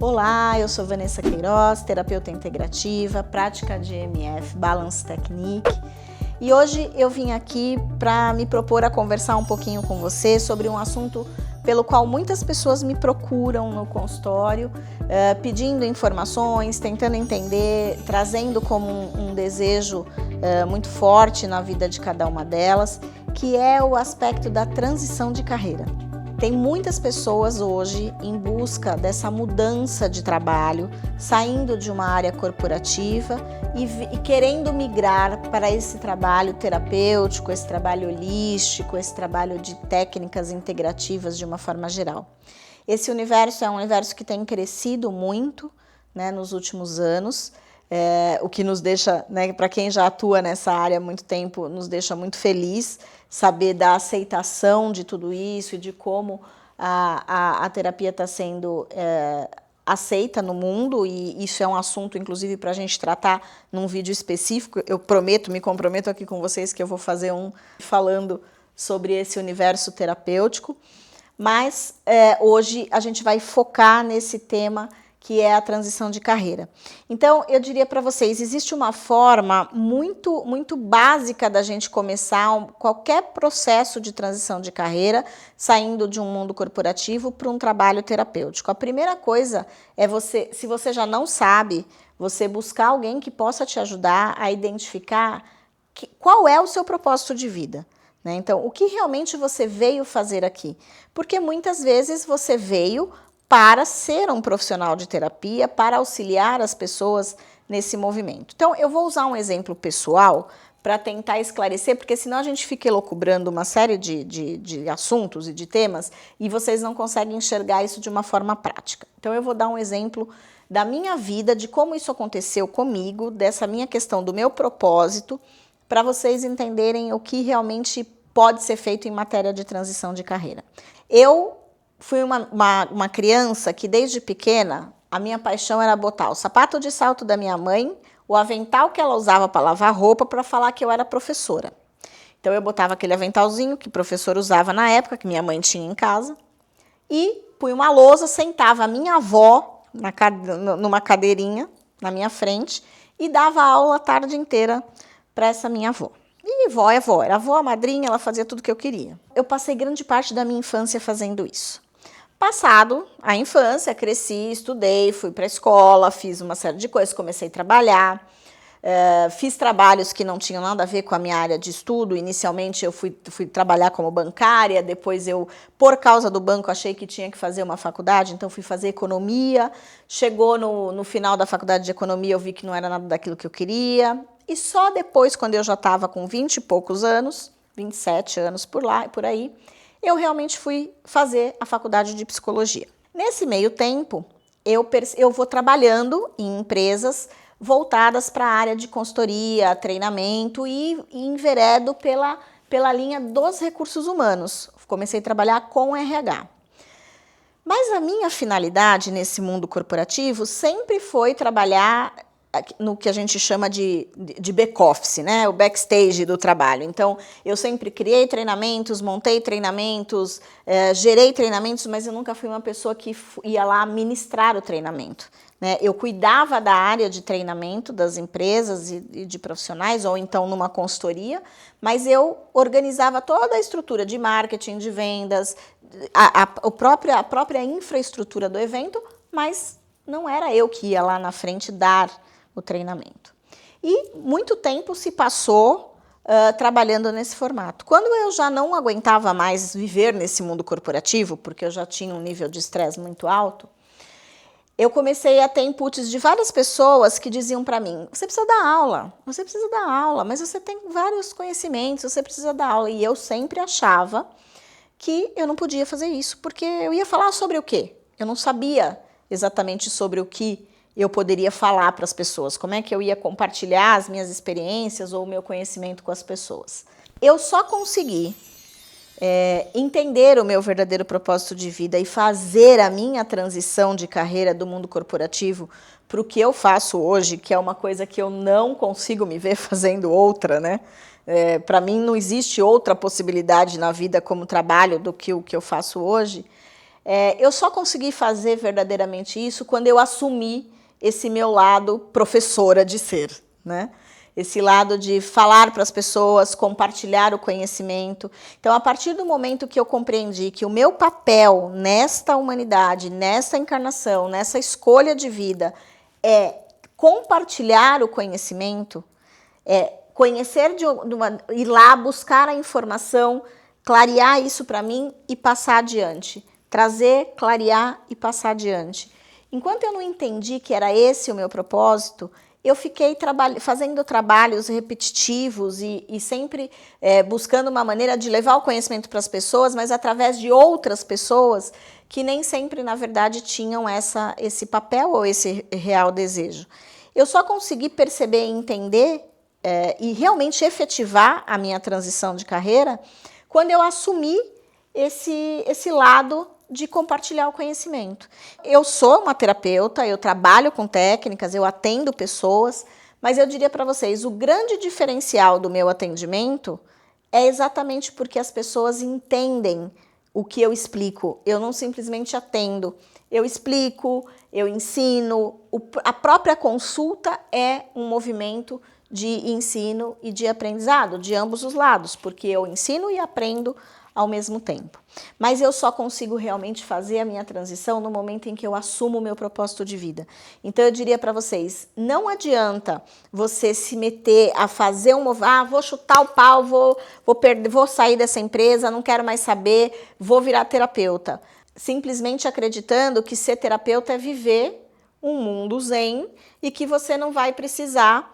Olá, eu sou Vanessa Queiroz, terapeuta integrativa, prática de EMF, Balance Technique, e hoje eu vim aqui para me propor a conversar um pouquinho com você sobre um assunto pelo qual muitas pessoas me procuram no consultório, pedindo informações, tentando entender, trazendo como um desejo muito forte na vida de cada uma delas, que é o aspecto da transição de carreira. Tem muitas pessoas hoje em busca dessa mudança de trabalho, saindo de uma área corporativa e querendo migrar para esse trabalho terapêutico, esse trabalho holístico, esse trabalho de técnicas integrativas de uma forma geral. Esse universo é um universo que tem crescido muito, né, nos últimos anos, o que nos deixa, né, para quem já atua nessa área há muito tempo, nos deixa muito feliz saber da aceitação de tudo isso e de como a terapia está sendo aceita no mundo, e isso é um assunto, inclusive, para a gente tratar num vídeo específico. Eu prometo, me comprometo aqui com vocês que eu vou fazer um falando sobre esse universo terapêutico, mas hoje a gente vai focar nesse tema que é a transição de carreira. Então, eu diria para vocês, existe uma forma muito básica da gente começar qualquer processo de transição de carreira, saindo de um mundo corporativo para um trabalho terapêutico. A primeira coisa é você, se você já não sabe, você buscar alguém que possa te ajudar a identificar qual é o seu propósito de vida. Então, o que realmente você veio fazer aqui? Porque muitas vezes você veio para ser um profissional de terapia, para auxiliar as pessoas nesse movimento. Então, eu vou usar um exemplo pessoal para tentar esclarecer, porque senão a gente fica elucubrando uma série de assuntos e de temas e vocês não conseguem enxergar isso de uma forma prática. Então, eu vou dar um exemplo da minha vida, de como isso aconteceu comigo, dessa minha questão do meu propósito, para vocês entenderem o que realmente pode ser feito em matéria de transição de carreira. Eu fui uma criança que, desde pequena, a minha paixão era botar o sapato de salto da minha mãe, o avental que ela usava para lavar roupa, para falar que eu era professora. Então, eu botava aquele aventalzinho que o professor usava na época, que minha mãe tinha em casa, e punha uma lousa, sentava a minha avó numa cadeirinha na minha frente e dava aula a tarde inteira para essa minha avó. E vó é vó, era avó, a madrinha, ela fazia tudo que eu queria. Eu passei grande parte da minha infância fazendo isso. Passado a infância, cresci, estudei, fui para a escola, fiz uma série de coisas, comecei a trabalhar, fiz trabalhos que não tinham nada a ver com a minha área de estudo. Inicialmente eu fui trabalhar como bancária, depois eu, por causa do banco, achei que tinha que fazer uma faculdade, então fui fazer economia. Chegou no final da faculdade de economia, eu vi que não era nada daquilo que eu queria, e só depois, quando eu já estava com 20 e poucos anos, 27 anos por aí, eu realmente fui fazer a faculdade de psicologia. Nesse meio tempo, eu vou trabalhando em empresas voltadas para a área de consultoria, treinamento, e enveredo pela linha dos recursos humanos. Comecei a trabalhar com RH. Mas a minha finalidade nesse mundo corporativo sempre foi trabalhar no que a gente chama de back-office, né? O backstage do trabalho. Então, eu sempre criei treinamentos, montei treinamentos, gerei treinamentos, mas eu nunca fui uma pessoa que ia lá ministrar o treinamento, né? Eu cuidava da área de treinamento das empresas e de profissionais, ou então numa consultoria, mas eu organizava toda a estrutura de marketing, de vendas, a própria infraestrutura do evento, mas não era eu que ia lá na frente dar o treinamento. E muito tempo se passou trabalhando nesse formato. Quando eu já não aguentava mais viver nesse mundo corporativo, porque eu já tinha um nível de estresse muito alto, eu comecei a ter inputs de várias pessoas que diziam para mim: você precisa dar aula, mas você tem vários conhecimentos, você precisa dar aula. E eu sempre achava que eu não podia fazer isso, porque eu ia falar sobre o quê? Eu não sabia exatamente sobre o que eu poderia falar para as pessoas, como é que eu ia compartilhar as minhas experiências ou o meu conhecimento com as pessoas. Eu só consegui entender o meu verdadeiro propósito de vida e fazer a minha transição de carreira do mundo corporativo para o que eu faço hoje, que é uma coisa que eu não consigo me ver fazendo outra, né? Para mim não existe outra possibilidade na vida como trabalho do que o que eu faço hoje. Eu só consegui fazer verdadeiramente isso quando eu assumi esse meu lado professora de ser, né? Esse lado de falar para as pessoas, compartilhar o conhecimento. Então, a partir do momento que eu compreendi que o meu papel nesta humanidade, nesta encarnação, nessa escolha de vida, é compartilhar o conhecimento, conhecer ir lá buscar a informação, clarear isso para mim e passar adiante. Trazer, clarear e passar adiante. Enquanto eu não entendi que era esse o meu propósito, eu fiquei fazendo trabalhos repetitivos e sempre buscando uma maneira de levar o conhecimento para as pessoas, mas através de outras pessoas que nem sempre, na verdade, tinham esse papel ou esse real desejo. Eu só consegui perceber e entender e realmente efetivar a minha transição de carreira quando eu assumi esse lado de compartilhar o conhecimento. Eu sou uma terapeuta, eu trabalho com técnicas, eu atendo pessoas, mas eu diria para vocês, o grande diferencial do meu atendimento é exatamente porque as pessoas entendem o que eu explico. Eu não simplesmente atendo, eu explico, eu ensino. A própria consulta é um movimento de ensino e de aprendizado, de ambos os lados, porque eu ensino e aprendo ao mesmo tempo. Mas eu só consigo realmente fazer a minha transição no momento em que eu assumo o meu propósito de vida. Então eu diria para vocês, não adianta você se meter a fazer vou chutar o pau, vou sair dessa empresa, não quero mais saber, vou virar terapeuta. Simplesmente acreditando que ser terapeuta é viver um mundo zen e que você não vai precisar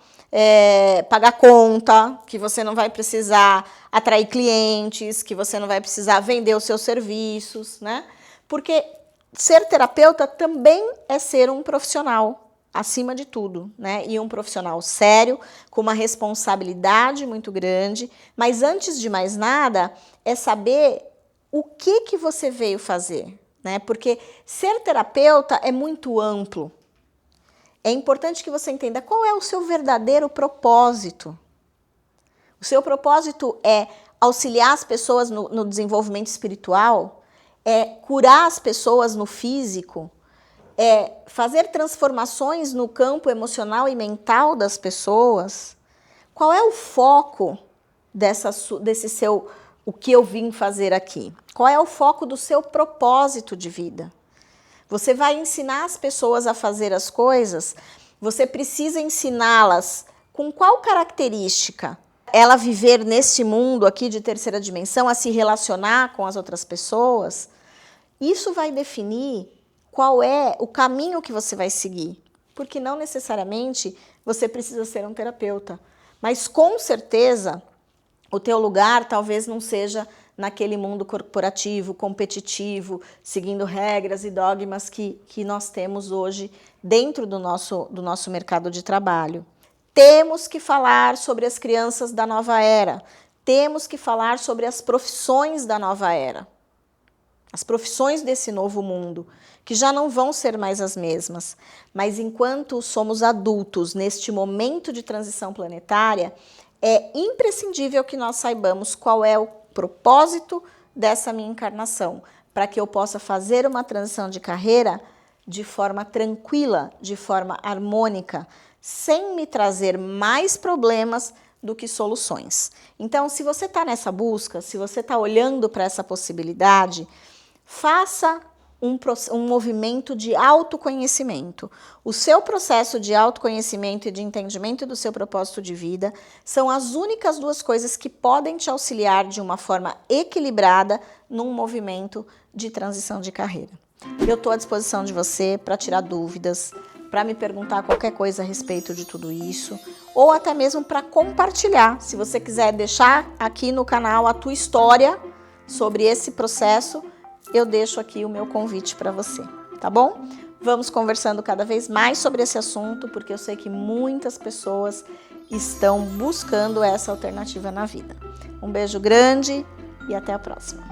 pagar conta, que você não vai precisar atrair clientes, que você não vai precisar vender os seus serviços, né? Porque ser terapeuta também é ser um profissional, acima de tudo, né? E um profissional sério, com uma responsabilidade muito grande, mas antes de mais nada, é saber o que você veio fazer, né? Porque ser terapeuta é muito amplo. É importante que você entenda qual é o seu verdadeiro propósito. O seu propósito é auxiliar as pessoas no desenvolvimento espiritual, é curar as pessoas no físico, é fazer transformações no campo emocional e mental das pessoas. Qual é o foco o que eu vim fazer aqui? Qual é o foco do seu propósito de vida? Você vai ensinar as pessoas a fazer as coisas, você precisa ensiná-las com qual característica? Ela viver neste mundo aqui de terceira dimensão, a se relacionar com as outras pessoas, isso vai definir qual é o caminho que você vai seguir. Porque não necessariamente você precisa ser um terapeuta, mas com certeza o teu lugar talvez não seja naquele mundo corporativo, competitivo, seguindo regras e dogmas que nós temos hoje dentro do nosso mercado de trabalho. Temos que falar sobre as crianças da nova era, temos que falar sobre as profissões da nova era, as profissões desse novo mundo, que já não vão ser mais as mesmas. Mas enquanto somos adultos neste momento de transição planetária, é imprescindível que nós saibamos qual é o propósito dessa minha encarnação, para que eu possa fazer uma transição de carreira de forma tranquila, de forma harmônica, sem me trazer mais problemas do que soluções. Então, se você está nessa busca, se você está olhando para essa possibilidade, faça um movimento de autoconhecimento. O seu processo de autoconhecimento e de entendimento do seu propósito de vida são as únicas duas coisas que podem te auxiliar de uma forma equilibrada num movimento de transição de carreira. Eu estou à disposição de você para tirar dúvidas, para me perguntar qualquer coisa a respeito de tudo isso, ou até mesmo para compartilhar. Se você quiser deixar aqui no canal a tua história sobre esse processo, eu deixo aqui o meu convite para você, tá bom? Vamos conversando cada vez mais sobre esse assunto, porque eu sei que muitas pessoas estão buscando essa alternativa na vida. Um beijo grande e até a próxima.